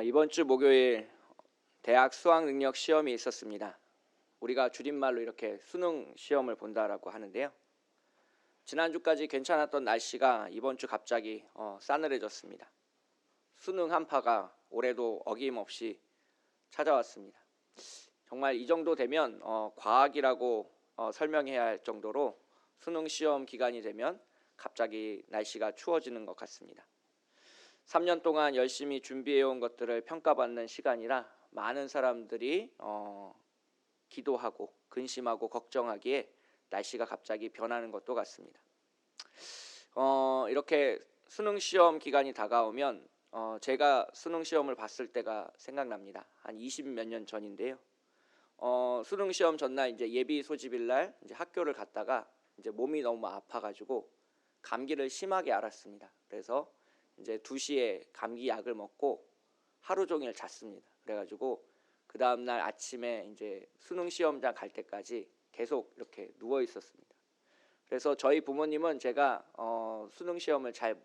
이번 주 목요일 대학 수학 능력 시험이 있었습니다. 우리가 줄임말로 이렇게 수능 시험을 본다라고 하는데요. 지난주까지 괜찮았던 날씨가 이번 주 갑자기 싸늘해졌습니다. 수능 한파가 올해도 어김없이 찾아왔습니다. 정말 이 정도 되면 과학이라고 설명해야 할 정도로 수능 시험 기간이 되면 갑자기 날씨가 추워지는 것 같습니다. 3년 동안 열심히 준비해온 것들을 평가받는 시간이라 많은 사람들이 기도하고 근심하고 걱정하기에 날씨가 갑자기 변하는 것도 같습니다. 이렇게 수능 시험 기간이 다가오면 제가 수능 시험을 봤을 때가 생각납니다. 한 20 몇 년 전인데요. 수능 시험 전날 이제 예비 소집일 날 이제 학교를 갔다가 이제 몸이 너무 아파가지고 감기를 심하게 앓았습니다. 그래서 이제 2시에 감기 약을 먹고 하루 종일 잤습니다. 그래가지고 그 다음날 아침에 이제 수능 시험장 갈 때까지 계속 이렇게 누워 있었습니다. 그래서 저희 부모님은 제가 수능 시험을 잘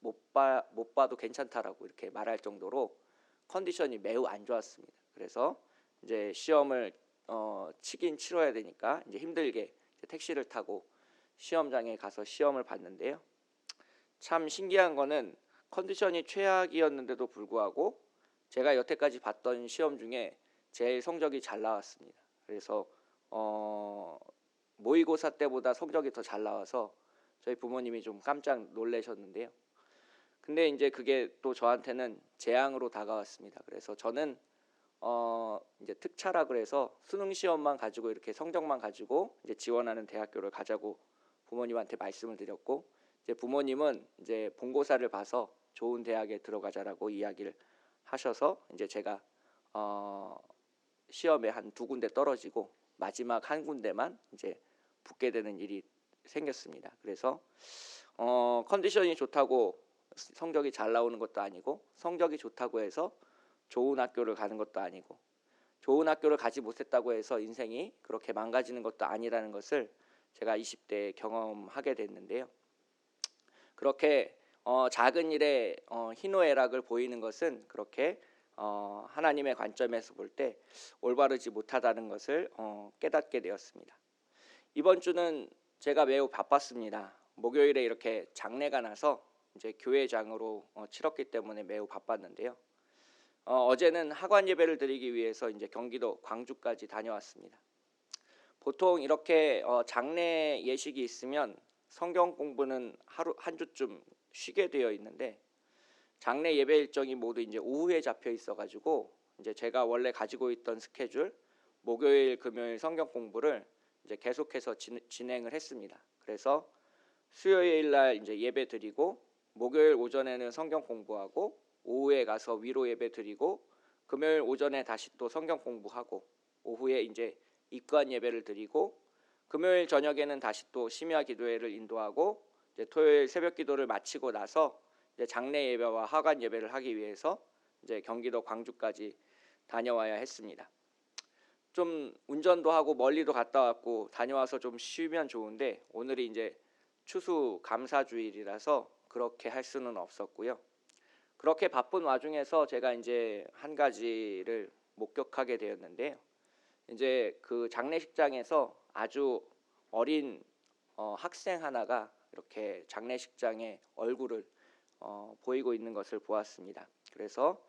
못 봐도 괜찮다라고 이렇게 말할 정도로 컨디션이 매우 안 좋았습니다. 그래서 이제 시험을 치긴 치러야 되니까 이제 힘들게 이제 택시를 타고 시험장에 가서 시험을 봤는데요. 참 신기한 거는 컨디션이 최악이었는데도 불구하고 제가 여태까지 봤던 시험 중에 제일 성적이 잘 나왔습니다. 그래서 모의고사 때보다 성적이 더 잘 나와서 저희 부모님이 좀 깜짝 놀라셨는데요. 근데 이제 그게 또 저한테는 재앙으로 다가왔습니다. 그래서 저는 이제 특차라 그래서 수능 시험만 가지고 이렇게 성적만 가지고 이제 지원하는 대학교를 가자고 부모님한테 말씀을 드렸고, 이제 부모님은 이제 본고사를 봐서 좋은 대학에 들어가자라고 이야기를 하셔서 이제 제가 시험에 한 2군데 떨어지고 마지막 한 군데만 이제 붙게 되는 일이 생겼습니다. 그래서 컨디션이 좋다고 성적이 잘 나오는 것도 아니고, 성적이 좋다고 해서 좋은 학교를 가는 것도 아니고, 좋은 학교를 가지 못했다고 해서 인생이 그렇게 망가지는 것도 아니라는 것을 제가 20대에 경험하게 됐는데요. 그렇게 작은 일에 희노애락을 보이는 것은 그렇게 하나님의 관점에서 볼 때 올바르지 못하다는 것을 깨닫게 되었습니다. 이번 주는 제가 매우 바빴습니다. 목요일에 이렇게 장례가 나서 이제 교회장으로 치렀기 때문에 매우 바빴는데요. 어제는 학원 예배를 드리기 위해서 이제 경기도 광주까지 다녀왔습니다. 보통 이렇게 장례 예식이 있으면 성경 공부는 하루 한 주쯤 쉬게 되어 있는데, 장례 예배 일정이 모두 이제 오후에 잡혀 있어가지고 이제 제가 원래 가지고 있던 스케줄 목요일, 금요일 성경 공부를 이제 계속해서 진행을 했습니다. 그래서 수요일 날 이제 예배 드리고, 목요일 오전에는 성경 공부하고, 오후에 가서 위로 예배 드리고, 금요일 오전에 다시 또 성경 공부하고, 오후에 이제 입관 예배를 드리고, 금요일 저녁에는 다시 또 심야 기도회를 인도하고, 이제 토요일 새벽 기도를 마치고 나서 이제 장례 예배와 하관 예배를 하기 위해서 이제 경기도 광주까지 다녀와야 했습니다. 좀 운전도 하고 멀리도 갔다 왔고 다녀와서 좀 쉬면 좋은데, 오늘이 이제 추수 감사주일이라서 그렇게 할 수는 없었고요. 그렇게 바쁜 와중에서 제가 이제 한 가지를 목격하게 되었는데요. 이제 그 장례식장에서 아주 어린 학생 하나가 이렇게 장례식장에 얼굴을 보이고 있는 것을 보았습니다. 그래서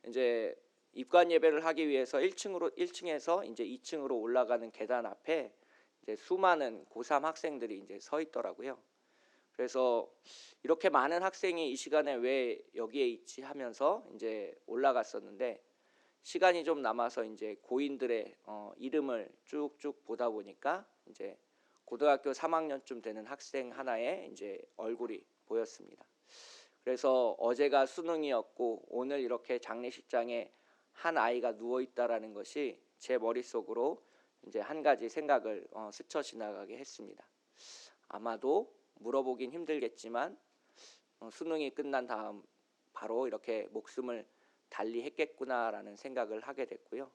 이제 입관 예배를 하기 위해서 1층에서 이제 2층으로 올라가는 계단 앞에 이제 수많은 고3 학생들이 이제 서 있더라고요. 그래서 이렇게 많은 학생이 이 시간에 왜 여기에 있지 하면서 이제 올라갔었는데, 시간이 좀 남아서 이제 고인들의 이름을 쭉쭉 보다 보니까 이제 고등학교 3학년쯤 되는 학생 하나의 이제 얼굴이 보였습니다. 그래서 어제가 수능이었고 오늘 이렇게 장례식장에 한 아이가 누워 있다라는 것이 제 머릿속으로 이제 한 가지 생각을 스쳐 지나가게 했습니다. 아마도 물어보긴 힘들겠지만 수능이 끝난 다음 바로 이렇게 목숨을 달리했겠구나라는 생각을 하게 됐고요.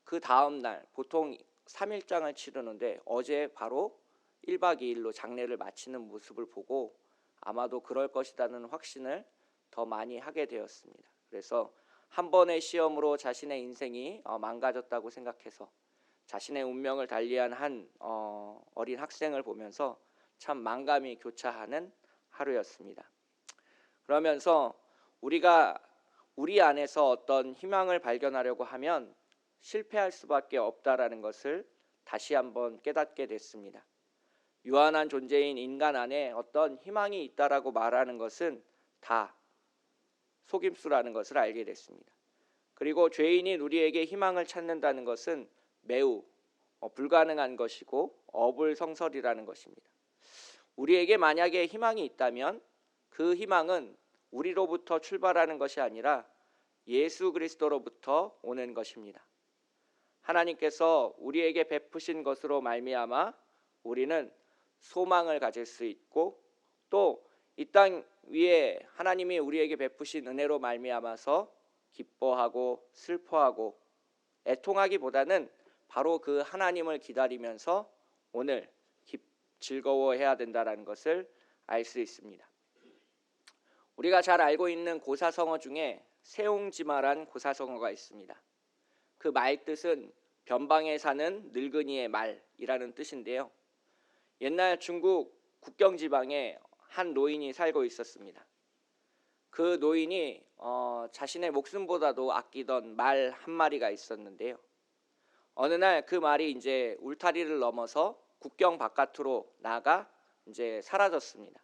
그 다음 날 보통 3일장을 치르는데 어제 바로 1박 2일로 장례를 마치는 모습을 보고 아마도 그럴 것이라는 확신을 더 많이 하게 되었습니다. 그래서 한 번의 시험으로 자신의 인생이 망가졌다고 생각해서 자신의 운명을 달리한 한 어린 학생을 보면서 참 만감이 교차하는 하루였습니다. 그러면서 우리가 우리 안에서 어떤 희망을 발견하려고 하면 실패할 수밖에 없다라는 것을 다시 한번 깨닫게 됐습니다. 유한한 존재인 인간 안에 어떤 희망이 있다라고 말하는 것은 다 속임수라는 것을 알게 됐습니다. 그리고 죄인인 우리에게 희망을 찾는다는 것은 매우 불가능한 것이고 어불성설이라는 것입니다. 우리에게 만약에 희망이 있다면 그 희망은 우리로부터 출발하는 것이 아니라 예수 그리스도로부터 오는 것입니다. 하나님께서 우리에게 베푸신 것으로 말미암아 우리는 소망을 가질 수 있고 또 이 땅 위에 하나님이 우리에게 베푸신 은혜로 말미암아서 기뻐하고 슬퍼하고 애통하기보다는 바로 그 하나님을 기다리면서 오늘 즐거워해야 된다는 것을 알 수 있습니다. 우리가 잘 알고 있는 고사성어 중에 세옹지마란 고사성어가 있습니다. 그 말 뜻은 변방에 사는 늙은이의 말이라는 뜻인데요. 옛날 중국 국경 지방에 한 노인이 살고 있었습니다. 그 노인이 자신의 목숨보다도 아끼던 말 한 마리가 있었는데요. 어느 날 그 말이 이제 울타리를 넘어서 국경 바깥으로 나가 이제 사라졌습니다.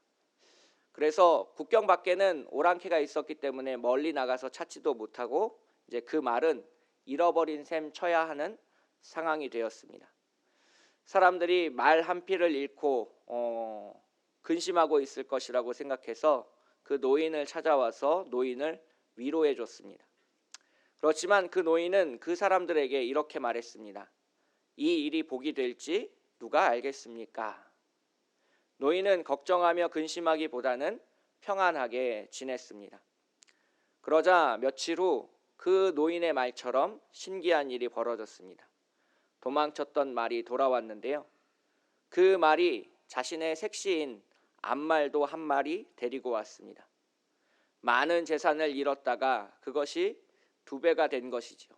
그래서 국경 밖에는 오랑캐가 있었기 때문에 멀리 나가서 찾지도 못하고 이제 그 말은 잃어버린 셈 쳐야 하는 상황이 되었습니다. 사람들이 말 한 피를 잃고 근심하고 있을 것이라고 생각해서 그 노인을 찾아와서 노인을 위로해 줬습니다. 그렇지만 그 노인은 그 사람들에게 이렇게 말했습니다. 이 일이 복이 될지 누가 알겠습니까? 노인은 걱정하며 근심하기보다는 평안하게 지냈습니다. 그러자 며칠 후 그 노인의 말처럼 신기한 일이 벌어졌습니다. 도망쳤던 말이 돌아왔는데요. 그 말이 자신의 색시인 암말도 한 마리 데리고 왔습니다. 많은 재산을 잃었다가 그것이 2배가 된 것이죠.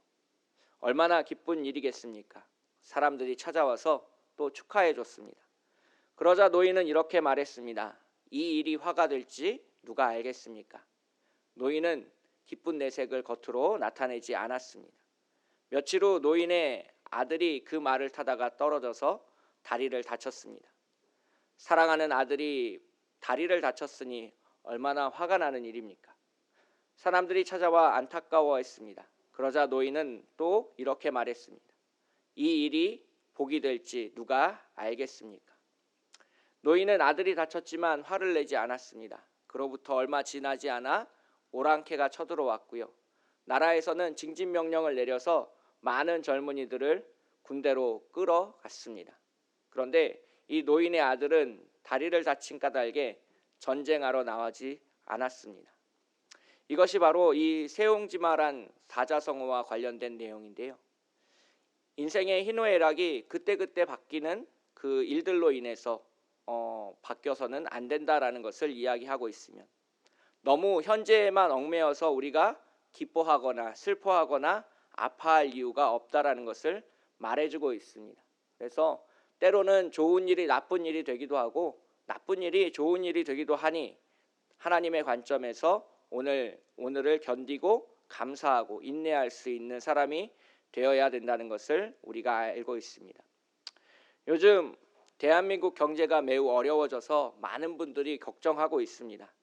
얼마나 기쁜 일이겠습니까? 사람들이 찾아와서 또 축하해 줬습니다. 그러자 노인은 이렇게 말했습니다. 이 일이 화가 될지 누가 알겠습니까? 노인은 기쁜 내색을 겉으로 나타내지 않았습니다. 며칠 후 노인의 아들이 그 말을 타다가 떨어져서 다리를 다쳤습니다. 사랑하는 아들이 다리를 다쳤으니 얼마나 화가 나는 일입니까? 사람들이 찾아와 안타까워했습니다. 그러자 노인은 또 이렇게 말했습니다. 이 일이 복이 될지 누가 알겠습니까? 노인은 아들이 다쳤지만 화를 내지 않았습니다. 그로부터 얼마 지나지 않아 오랑캐가 쳐들어왔고요. 나라에서는 징집명령을 내려서 많은 젊은이들을 군대로 끌어갔습니다. 그런데 이 노인의 아들은 다리를 다친 까닭에 전쟁하러 나가지 않았습니다. 이것이 바로 이 세옹지마란 사자성어와 관련된 내용인데요. 인생의 희노애락이 그때그때 바뀌는 그 일들로 인해서 바뀌어서는 안 된다라는 것을 이야기하고 있으면 너무 현재에만 얽매여서 우리가 기뻐하거나 슬퍼하거나 아파할 이유가 없다라는 것을 말해주고 있습니다. 그래서 때로는 좋은 일이 나쁜 일이 되기도 하고 나쁜 일이 좋은 일이 되기도 하니 하나님의 관점에서 오늘을 견디고 감사하고 인내할 수 있는 사람이 되어야 된다는 것을 우리가 알고 있습니다. 요즘 대한민국 경제가 매우 어려워져서 많은 분들이 걱정하고 있습니다.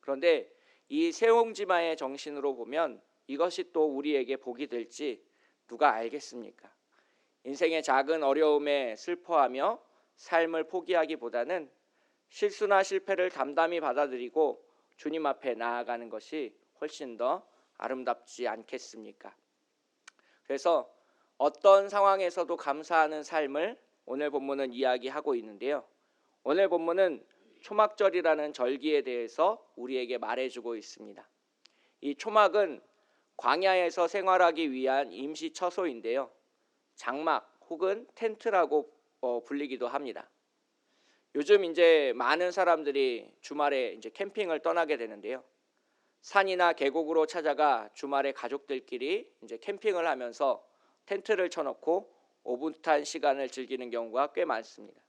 그런데 이 세옹지마의 정신으로 보면 이것이 또 우리에게 복이 될지 누가 알겠습니까? 인생의 작은 어려움에 슬퍼하며 삶을 포기하기보다는 실수나 실패를 담담히 받아들이고 주님 앞에 나아가는 것이 훨씬 더 아름답지 않겠습니까? 그래서 어떤 상황에서도 감사하는 삶을 오늘 본문은 이야기하고 있는데요. 오늘 본문은 초막절이라는 절기에 대해서 우리에게 말해주고 있습니다. 이 초막은 광야에서 생활하기 위한 임시 처소인데요. 장막 혹은 텐트라고 불리기도 합니다. 요즘 이제 많은 사람들이 주말에 이제 캠핑을 떠나게 되는데요. 산이나 계곡으로 찾아가 주말에 가족들끼리 이제 캠핑을 하면서 텐트를 쳐놓고 오붓한 시간을 즐기는 경우가 꽤 많습니다.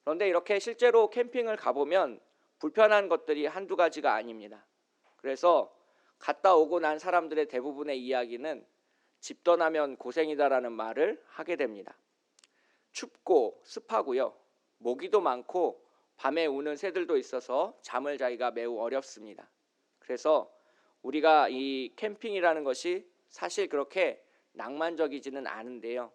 그런데 이렇게 실제로 캠핑을 가보면 불편한 것들이 한두 가지가 아닙니다. 그래서 갔다 오고 난 사람들의 대부분의 이야기는 집 떠나면 고생이다라는 말을 하게 됩니다. 춥고 습하고요. 모기도 많고 밤에 우는 새들도 있어서 잠을 자기가 매우 어렵습니다. 그래서 우리가 이 캠핑이라는 것이 사실 그렇게 낭만적이지는 않은데요.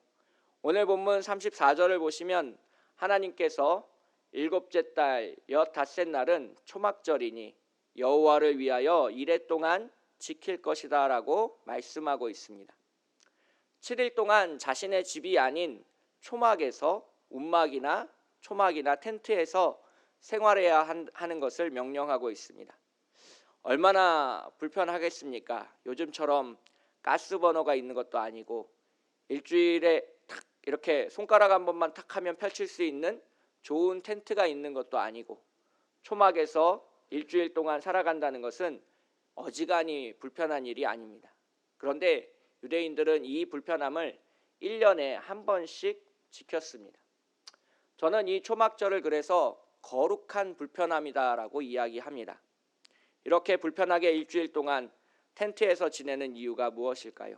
오늘 본문 34절을 보시면 하나님께서 일곱째 달 엿닷새 날은 초막절이니 여호와를 위하여 이레 동안 지킬 것이다 라고 말씀하고 있습니다. 7일 동안 자신의 집이 아닌 초막에서 움막이나 초막이나 텐트에서 생활해야 하는 것을 명령하고 있습니다. 얼마나 불편하겠습니까? 요즘처럼 가스버너가 있는 것도 아니고 일주일에 탁 이렇게 손가락 한 번만 탁 하면 펼칠 수 있는 좋은 텐트가 있는 것도 아니고 초막에서 일주일 동안 살아간다는 것은 어지간히 불편한 일이 아닙니다. 그런데 유대인들은 이 불편함을 1년에 한 번씩 지켰습니다. 저는 이 초막절을 그래서 거룩한 불편함이다라고 이야기합니다. 이렇게 불편하게 일주일 동안 텐트에서 지내는 이유가 무엇일까요?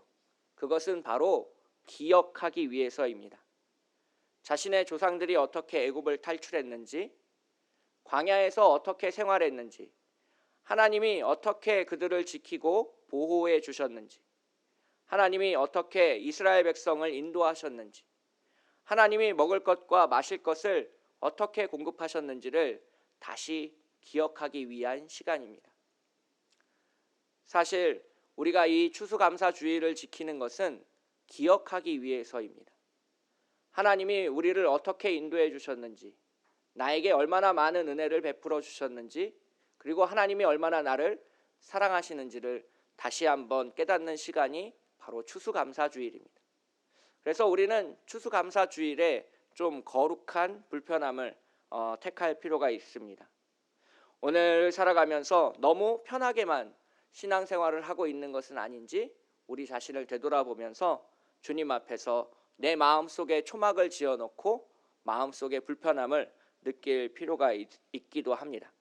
그것은 바로 기억하기 위해서입니다. 자신의 조상들이 어떻게 애굽을 탈출했는지, 광야에서 어떻게 생활했는지, 하나님이 어떻게 그들을 지키고 보호해 주셨는지, 하나님이 어떻게 이스라엘 백성을 인도하셨는지, 하나님이 먹을 것과 마실 것을 어떻게 공급하셨는지를 다시 기억하기 위한 시간입니다. 사실 우리가 이 추수감사주의를 지키는 것은 기억하기 위해서입니다. 하나님이 우리를 어떻게 인도해 주셨는지, 나에게 얼마나 많은 은혜를 베풀어 주셨는지, 그리고 하나님이 얼마나 나를 사랑하시는지를 다시 한번 깨닫는 시간이 바로 추수감사주일입니다. 그래서 우리는 추수감사주일에 좀 거룩한 불편함을 택할 필요가 있습니다. 오늘 살아가면서 너무 편하게만 신앙생활을 하고 있는 것은 아닌지 우리 자신을 되돌아보면서 주님 앞에서 내 마음속에 초막을 지어놓고 마음속의 불편함을 느낄 필요가 있기도 합니다.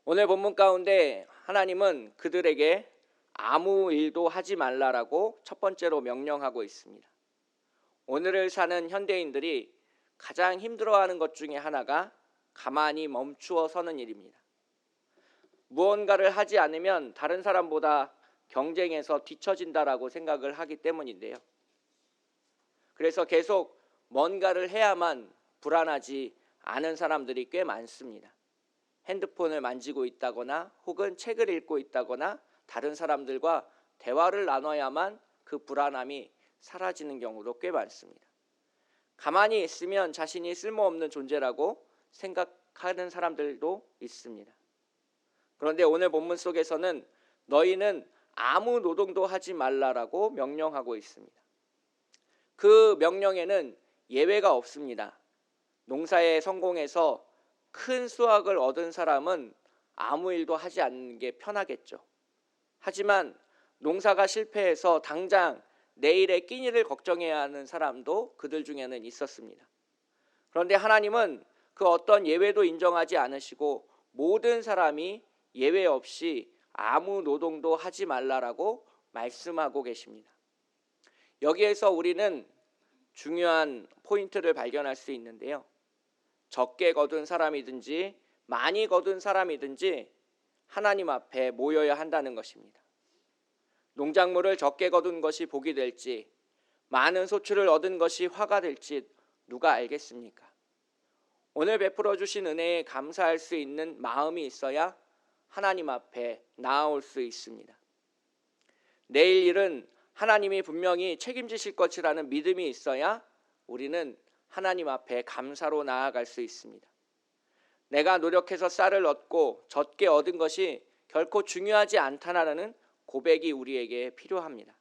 오늘 본문 가운데 하나님은 그들에게 아무 일도 하지 말라라고 첫 번째로 명령하고 있습니다. 오늘을 사는 현대인들이 가장 힘들어하는 것 중에 하나가 가만히 멈추어 서는 일입니다. 무언가를 하지 않으면 다른 사람보다 경쟁에서 뒤처진다라고 생각을 하기 때문인데요. 그래서 계속 뭔가를 해야만 불안하지 않은 사람들이 꽤 많습니다. 핸드폰을 만지고 있다거나 혹은 책을 읽고 있다거나 다른 사람들과 대화를 나눠야만 그 불안함이 사라지는 경우도 꽤 많습니다. 가만히 있으면 자신이 쓸모없는 존재라고 생각하는 사람들도 있습니다. 그런데 오늘 본문 속에서는 너희는 아무 노동도 하지 말라라고 명령하고 있습니다. 그 명령에는 예외가 없습니다. 농사에 성공해서 큰 수확을 얻은 사람은 아무 일도 하지 않는 게 편하겠죠. 하지만 농사가 실패해서 당장 내일의 끼니를 걱정해야 하는 사람도 그들 중에는 있었습니다. 그런데 하나님은 그 어떤 예외도 인정하지 않으시고 모든 사람이 예외 없이 아무 노동도 하지 말라라고 말씀하고 계십니다. 여기에서 우리는 중요한 포인트를 발견할 수 있는데요. 적게 거둔 사람이든지 많이 거둔 사람이든지 하나님 앞에 모여야 한다는 것입니다. 농작물을 적게 거둔 것이 복이 될지 많은 소출을 얻은 것이 화가 될지 누가 알겠습니까? 오늘 베풀어 주신 은혜에 감사할 수 있는 마음이 있어야 하나님 앞에 나아올 수 있습니다. 내일 일은 하나님이 분명히 책임지실 것이라는 믿음이 있어야 우리는 하나님 앞에 감사로 나아갈 수 있습니다. 내가 노력해서 쌀을 얻고 적게 얻은 것이 결코 중요하지 않다라는 고백이 우리에게 필요합니다.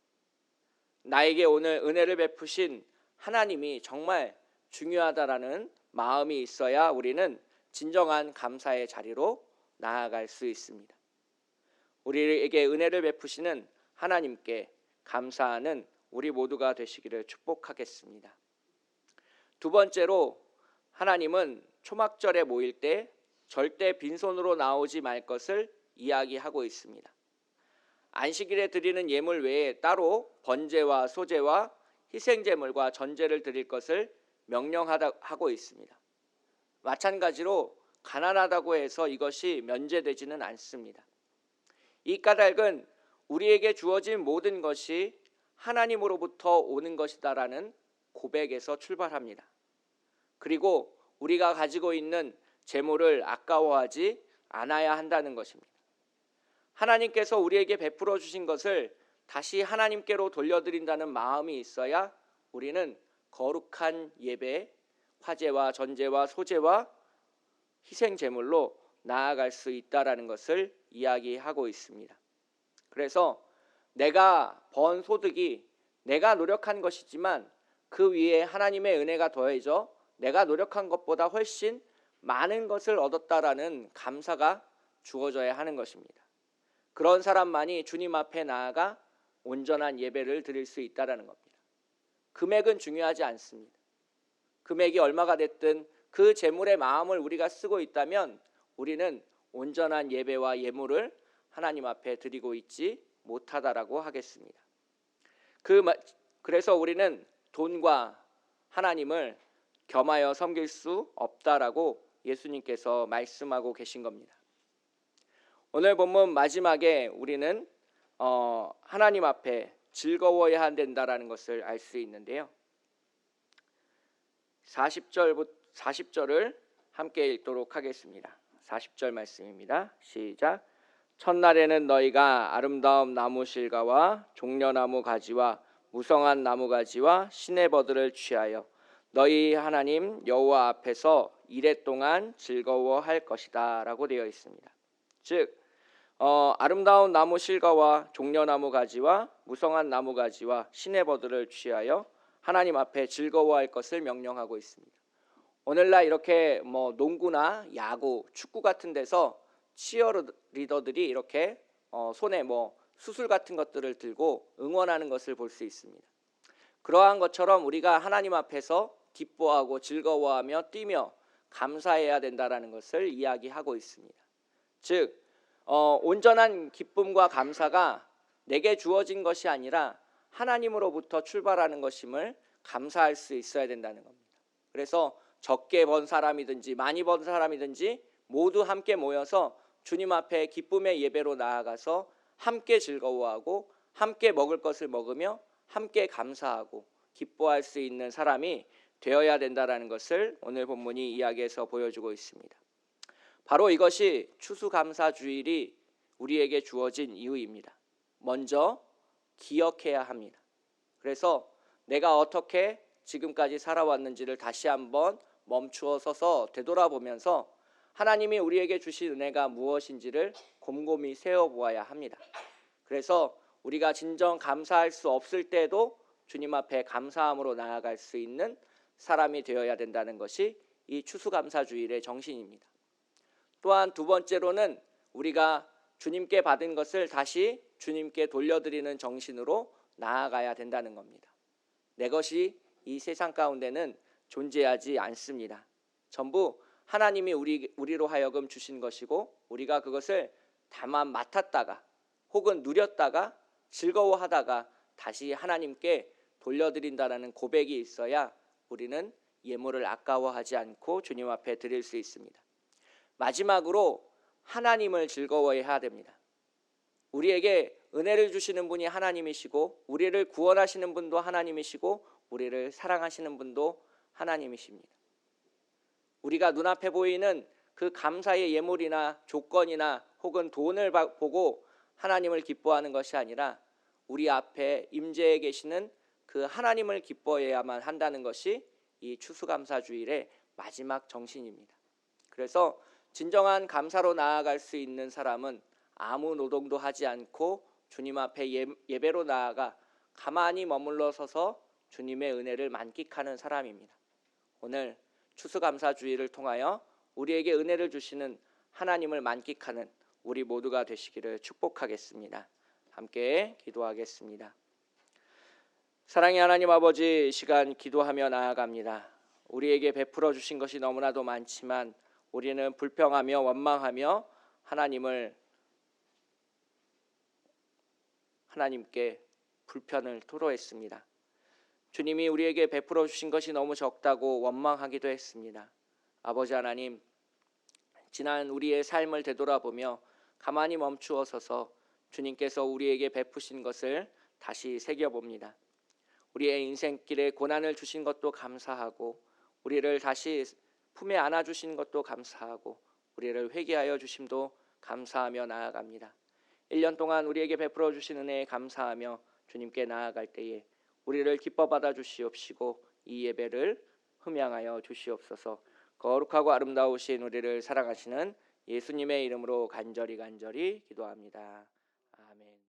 나에게 오늘 은혜를 베푸신 하나님이 정말 중요하다라는 마음이 있어야 우리는 진정한 감사의 자리로 나아갈 수 있습니다. 우리에게 은혜를 베푸시는 하나님께 감사하는 우리 모두가 되시기를 축복하겠습니다. 두 번째로, 하나님은 초막절에 모일 때 절대 빈손으로 나오지 말 것을 이야기하고 있습니다. 안식일에 드리는 예물 외에 따로 번제와 소제와 희생제물과 전제를 드릴 것을 명령하고 있습니다. 마찬가지로 가난하다고 해서 이것이 면제되지는 않습니다. 이 까닭은 우리에게 주어진 모든 것이 하나님으로부터 오는 것이다라는 고백에서 출발합니다. 그리고 우리가 가지고 있는 재물을 아까워하지 않아야 한다는 것입니다. 하나님께서 우리에게 베풀어 주신 것을 다시 하나님께로 돌려드린다는 마음이 있어야 우리는 거룩한 예배, 화제와 전제와 소제와 희생 제물로 나아갈 수 있다라는 것을 이야기하고 있습니다. 그래서 내가 번 소득이 내가 노력한 것이지만 그 위에 하나님의 은혜가 더해져 내가 노력한 것보다 훨씬 많은 것을 얻었다라는 감사가 주어져야 하는 것입니다. 그런 사람만이 주님 앞에 나아가 온전한 예배를 드릴 수 있다라는 겁니다. 금액은 중요하지 않습니다. 금액이 얼마가 됐든 그 재물의 마음을 우리가 쓰고 있다면 우리는 온전한 예배와 예물을 하나님 앞에 드리고 있지 못하다라고 하겠습니다. 그래서 우리는 돈과 하나님을 겸하여 섬길 수 없다라고 예수님께서 말씀하고 계신 겁니다. 오늘 본문 마지막에 우리는 하나님 앞에 즐거워야 된다라는 것을 알 수 있는데요. 40절을 함께 읽도록 하겠습니다. 40절 말씀입니다. 시작. 첫날에는 너희가 아름다운 나무 실과와 종려나무 가지와 무성한 나무 가지와 시내버들을 취하여 너희 하나님 여호와 앞에서 이레 동안 즐거워할 것이다 라고 되어 있습니다. 즉 아름다운 나무 실과와 종려나무 가지와 무성한 나무 가지와 시내버들을 취하여 하나님 앞에 즐거워할 것을 명령하고 있습니다. 오늘날 이렇게 농구나 야구, 축구 같은 데서 치어리더들이 이렇게 손에 수술 같은 것들을 들고 응원하는 것을 볼 수 있습니다. 그러한 것처럼 우리가 하나님 앞에서 기뻐하고 즐거워하며 뛰며 감사해야 된다라는 것을 이야기하고 있습니다. 즉 온전한 기쁨과 감사가 내게 주어진 것이 아니라 하나님으로부터 출발하는 것임을 감사할 수 있어야 된다는 겁니다. 그래서 적게 번 사람이든지 많이 번 사람이든지 모두 함께 모여서 주님 앞에 기쁨의 예배로 나아가서 함께 즐거워하고 함께 먹을 것을 먹으며 함께 감사하고 기뻐할 수 있는 사람이 되어야 된다는 것을 오늘 본문이 이야기해서 보여주고 있습니다. 바로 이것이 추수감사주일이 우리에게 주어진 이유입니다. 먼저 기억해야 합니다. 그래서 내가 어떻게 지금까지 살아왔는지를 다시 한번 멈추어 서서 되돌아보면서 하나님이 우리에게 주신 은혜가 무엇인지를 곰곰이 세어보아야 합니다. 그래서 우리가 진정 감사할 수 없을 때도 주님 앞에 감사함으로 나아갈 수 있는 사람이 되어야 된다는 것이 이 추수감사주일의 정신입니다. 또한 두 번째로는 우리가 주님께 받은 것을 다시 주님께 돌려드리는 정신으로 나아가야 된다는 겁니다. 내 것이 이 세상 가운데는 존재하지 않습니다. 전부 하나님이 우리로 하여금 주신 것이고 우리가 그것을 다만 맡았다가 혹은 누렸다가 즐거워하다가 다시 하나님께 돌려드린다라는 고백이 있어야 우리는 예물을 아까워하지 않고 주님 앞에 드릴 수 있습니다. 마지막으로 하나님을 즐거워해야 됩니다. 우리에게 은혜를 주시는 분이 하나님이시고 우리를 구원하시는 분도 하나님이시고 우리를 사랑하시는 분도 하나님이십니다. 우리가 눈앞에 보이는 그 감사의 예물이나 조건이나 혹은 돈을 보고 하나님을 기뻐하는 것이 아니라 우리 앞에 임재해 계시는 그 하나님을 기뻐해야만 한다는 것이 이 추수감사주일의 마지막 정신입니다. 그래서 진정한 감사로 나아갈 수 있는 사람은 아무 노동도 하지 않고 주님 앞에 예배로 나아가 가만히 머물러 서서 주님의 은혜를 만끽하는 사람입니다. 오늘 추수감사주일을 통하여 우리에게 은혜를 주시는 하나님을 만끽하는 우리 모두가 되시기를 축복하겠습니다. 함께 기도하겠습니다. 사랑의 하나님 아버지, 이 시간 기도하며 나아갑니다. 우리에게 베풀어 주신 것이 너무나도 많지만 우리는 불평하며 원망하며 하나님께 불편을 토로했습니다. 주님이 우리에게 베풀어 주신 것이 너무 적다고 원망하기도 했습니다. 아버지 하나님, 지난 우리의 삶을 되돌아보며 가만히 멈추어 서서 주님께서 우리에게 베푸신 것을 다시 새겨봅니다. 우리의 인생길에 고난을 주신 것도 감사하고, 우리를 다시 품에 안아주신 것도 감사하고, 우리를 회개하여 주심도 감사하며 나아갑니다. 1년 동안 우리에게 베풀어 주신 은혜에 감사하며 주님께 나아갈 때에 우리를 기뻐 받아 주시옵시고 이 예배를 흠양하여 주시옵소서. 거룩하고 아름다우신 우리를 사랑하시는 예수님의 이름으로 간절히 기도합니다. 아멘.